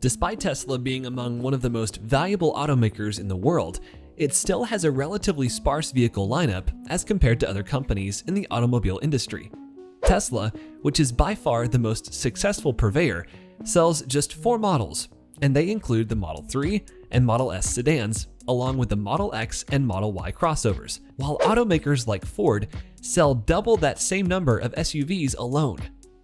Despite Tesla being among one of the most valuable automakers in the world, it still has a relatively sparse vehicle lineup as compared to other companies in the automobile industry. Tesla, which is by far the most successful purveyor, sells just 4 models, and they include the Model 3 and Model S sedans, along with the Model X and Model Y crossovers, while automakers like Ford sell double that same number of SUVs alone.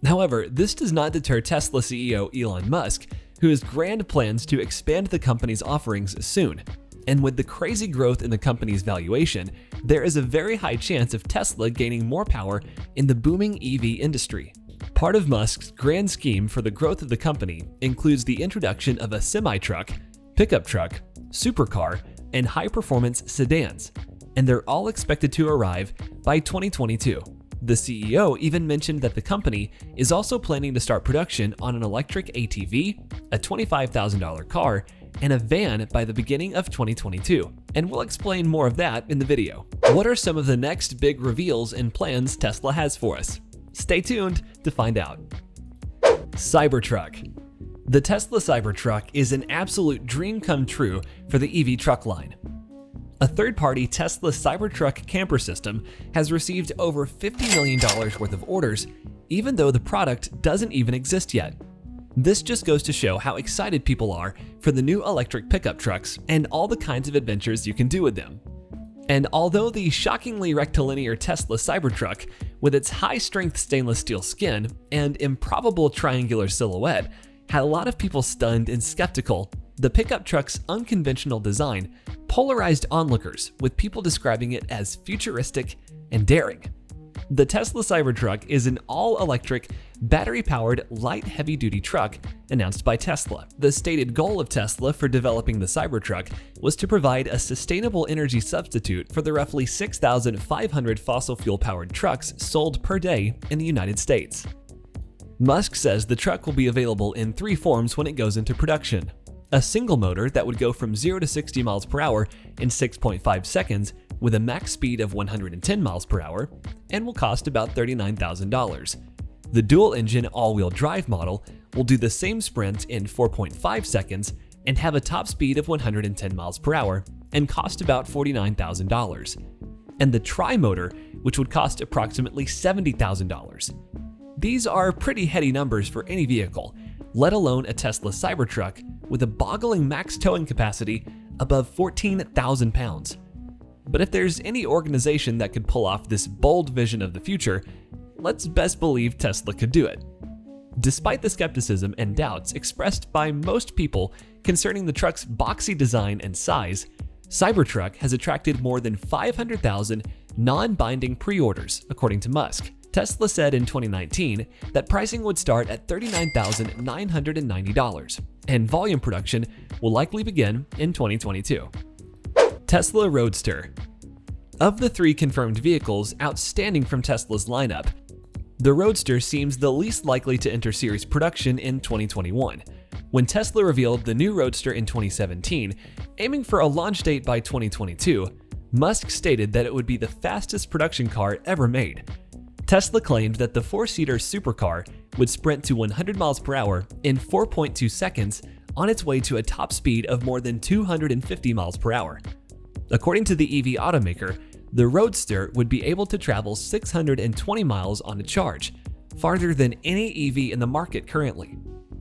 However, this does not deter Tesla CEO Elon Musk, who has grand plans to expand the company's offerings soon. And with the crazy growth in the company's valuation, there is a very high chance of Tesla gaining more power in the booming EV industry. Part of Musk's grand scheme for the growth of the company includes the introduction of a semi-truck, pickup truck, supercar, and high-performance sedans, and they're all expected to arrive by 2022. The CEO even mentioned that the company is also planning to start production on an electric ATV, a $25,000 car, and a van by the beginning of 2022, and we'll explain more of that in the video. What are some of the next big reveals and plans Tesla has for us? Stay tuned to find out. Cybertruck. The Tesla Cybertruck is an absolute dream come true for the EV truck line. A third-party Tesla Cybertruck camper system has received over $50 million worth of orders, even though the product doesn't even exist yet. This just goes to show how excited people are for the new electric pickup trucks and all the kinds of adventures you can do with them. And although the shockingly rectilinear Tesla Cybertruck, with its high-strength stainless steel skin and improbable triangular silhouette, had a lot of people stunned and skeptical, the pickup truck's unconventional design polarized onlookers, with people describing it as futuristic and daring. The Tesla Cybertruck is an all-electric, battery-powered, light heavy-duty truck announced by Tesla. The stated goal of Tesla for developing the Cybertruck was to provide a sustainable energy substitute for the roughly 6,500 fossil fuel-powered trucks sold per day in the United States. Musk says the truck will be available in 3 forms when it goes into production. A single motor that would go from 0 to 60 miles per hour in 6.5 seconds with a max speed of 110 miles per hour and will cost about $39,000. The dual-engine all-wheel drive model will do the same sprint in 4.5 seconds and have a top speed of 110 miles per hour and cost about $49,000. And the tri-motor, which would cost approximately $70,000. These are pretty heady numbers for any vehicle, let alone a Tesla Cybertruck with a boggling max towing capacity above 14,000 pounds. But if there's any organization that could pull off this bold vision of the future, let's best believe Tesla could do it. Despite the skepticism and doubts expressed by most people concerning the truck's boxy design and size, Cybertruck has attracted more than 500,000 non-binding pre-orders, according to Musk. Tesla said in 2019 that pricing would start at $39,990, and volume production will likely begin in 2022. Tesla Roadster. Of the 3 confirmed vehicles outstanding from Tesla's lineup, the Roadster seems the least likely to enter series production in 2021. When Tesla revealed the new Roadster in 2017, aiming for a launch date by 2022, Musk stated that it would be the fastest production car ever made. Tesla claimed that the 4-seater supercar would sprint to 100 miles per hour in 4.2 seconds on its way to a top speed of more than 250 miles per hour. According to the EV automaker, the Roadster would be able to travel 620 miles on a charge, farther than any EV in the market currently.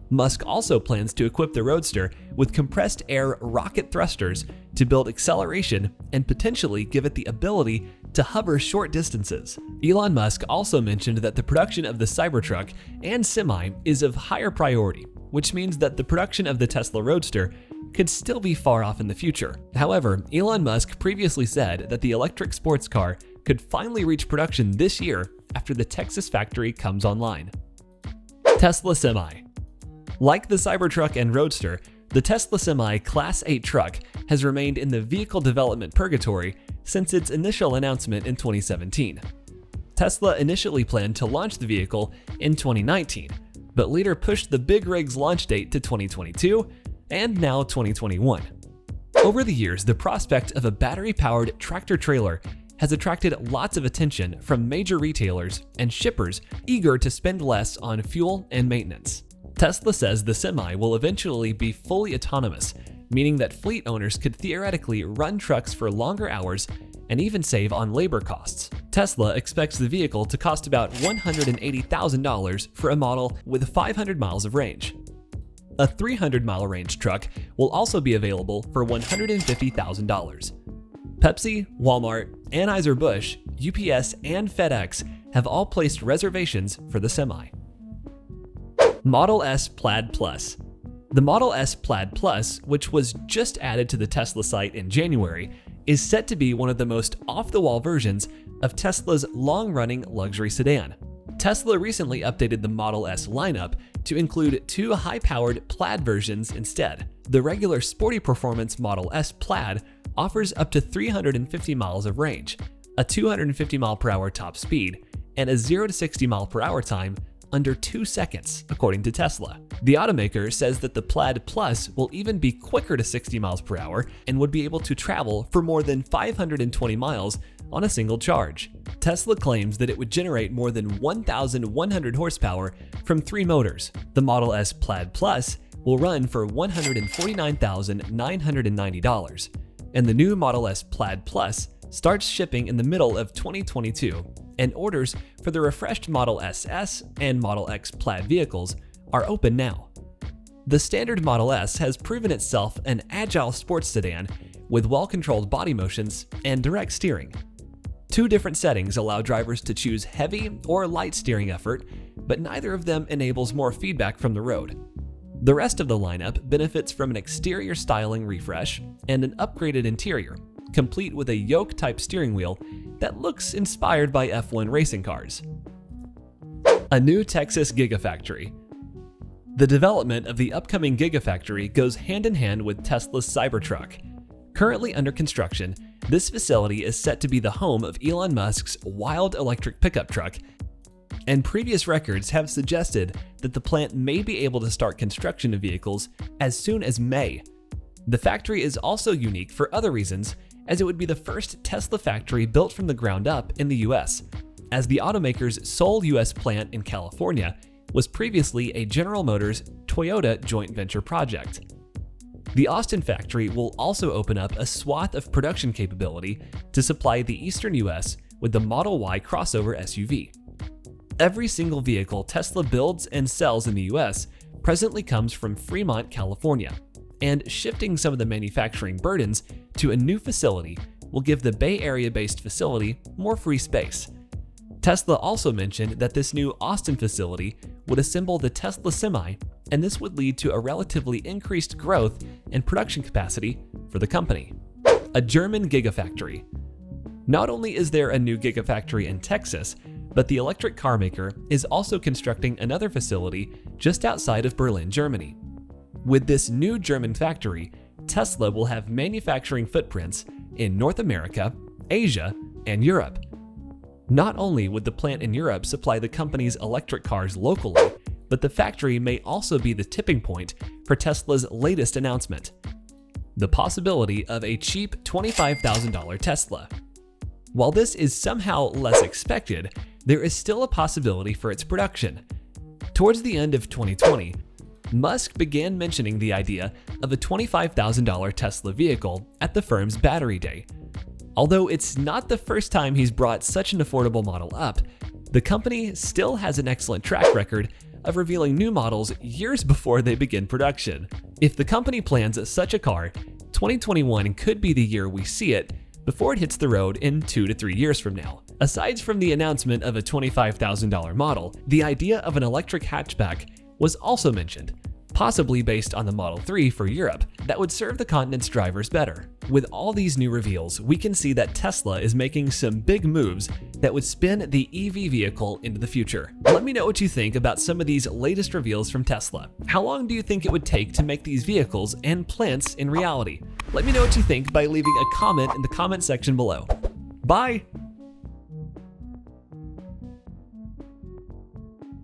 Musk also plans to equip the Roadster with compressed air rocket thrusters to build acceleration and potentially give it the ability to hover short distances. Elon Musk also mentioned that the production of the Cybertruck and Semi is of higher priority, which means that the production of the Tesla Roadster could still be far off in the future. However, Elon Musk previously said that the electric sports car could finally reach production this year after the Texas factory comes online. Tesla Semi. Like the Cybertruck and Roadster, the Tesla Semi Class 8 truck has remained in the vehicle development purgatory since its initial announcement in 2017. Tesla initially planned to launch the vehicle in 2019, but later pushed the big rig's launch date to 2022 and now 2021. Over the years, the prospect of a battery-powered tractor-trailer has attracted lots of attention from major retailers and shippers eager to spend less on fuel and maintenance. Tesla says the Semi will eventually be fully autonomous, meaning that fleet owners could theoretically run trucks for longer hours and even save on labor costs. Tesla expects the vehicle to cost about $180,000 for a model with 500 miles of range. A 300-mile range truck will also be available for $150,000. Pepsi, Walmart, Anheuser-Busch, UPS, and FedEx have all placed reservations for the Semi. Model S Plaid Plus. The Model S Plaid Plus, which was just added to the Tesla site in January, is set to be one of the most off-the-wall versions of Tesla's long-running luxury sedan. Tesla recently updated the Model S lineup to include two high-powered Plaid versions instead. The regular sporty performance Model S Plaid offers up to 350 miles of range, a 250 mile/hour top speed, and a 0 to 60 mile/hour time under 2 seconds, according to Tesla. The automaker says that the Plaid Plus will even be quicker to 60 miles per hour and would be able to travel for more than 520 miles on a single charge. Tesla claims that it would generate more than 1,100 horsepower from 3 motors. The Model S Plaid Plus will run for $149,990, and the new Model S Plaid Plus starts shipping in the middle of 2022, and orders for the refreshed Model SS and Model X Plaid vehicles are open now. The standard Model S has proven itself an agile sports sedan with well-controlled body motions and direct steering. 2 different settings allow drivers to choose heavy or light steering effort, but neither of them enables more feedback from the road. The rest of the lineup benefits from an exterior styling refresh and an upgraded interior, complete with a yoke-type steering wheel that looks inspired by F1 racing cars. A new Texas Gigafactory. The development of the upcoming Gigafactory goes hand in hand with Tesla's Cybertruck. Currently under construction, this facility is set to be the home of Elon Musk's wild electric pickup truck, and previous records have suggested that the plant may be able to start construction of vehicles as soon as May. The factory is also unique for other reasons, as it would be the first Tesla factory built from the ground up in the US, as the automaker's sole US plant in California was previously a General Motors Toyota joint venture project. The Austin factory will also open up a swath of production capability to supply the eastern US with the Model Y crossover SUV. Every single vehicle Tesla builds and sells in the US presently comes from Fremont, California, and shifting some of the manufacturing burdens to a new facility will give the Bay Area-based facility more free space. Tesla also mentioned that this new Austin facility would assemble the Tesla Semi, and this would lead to a relatively increased growth and production capacity for the company. A German Gigafactory. Not only is there a new Gigafactory in Texas, but the electric car maker is also constructing another facility just outside of Berlin, Germany. With this new German factory, Tesla will have manufacturing footprints in North America, Asia, and Europe. Not only would the plant in Europe supply the company's electric cars locally, but the factory may also be the tipping point for Tesla's latest announcement: the possibility of a cheap $25,000 Tesla. While this is somehow less expected, there is still a possibility for its production. Towards the end of 2020, Musk began mentioning the idea of a $25,000 Tesla vehicle at the firm's Battery Day. Although it's not the first time he's brought such an affordable model up, the company still has an excellent track record of revealing new models years before they begin production. If the company plans such a car, 2021 could be the year we see it before it hits the road in 2 to 3 years from now. Aside from the announcement of a $25,000 model, the idea of an electric hatchback was also mentioned, possibly based on the Model 3 for Europe, that would serve the continent's drivers better. With all these new reveals, we can see that Tesla is making some big moves that would spin the EV vehicle into the future. Let me know what you think about some of these latest reveals from Tesla. How long do you think it would take to make these vehicles and plants in reality? Let me know what you think by leaving a comment in the comment section below. Bye!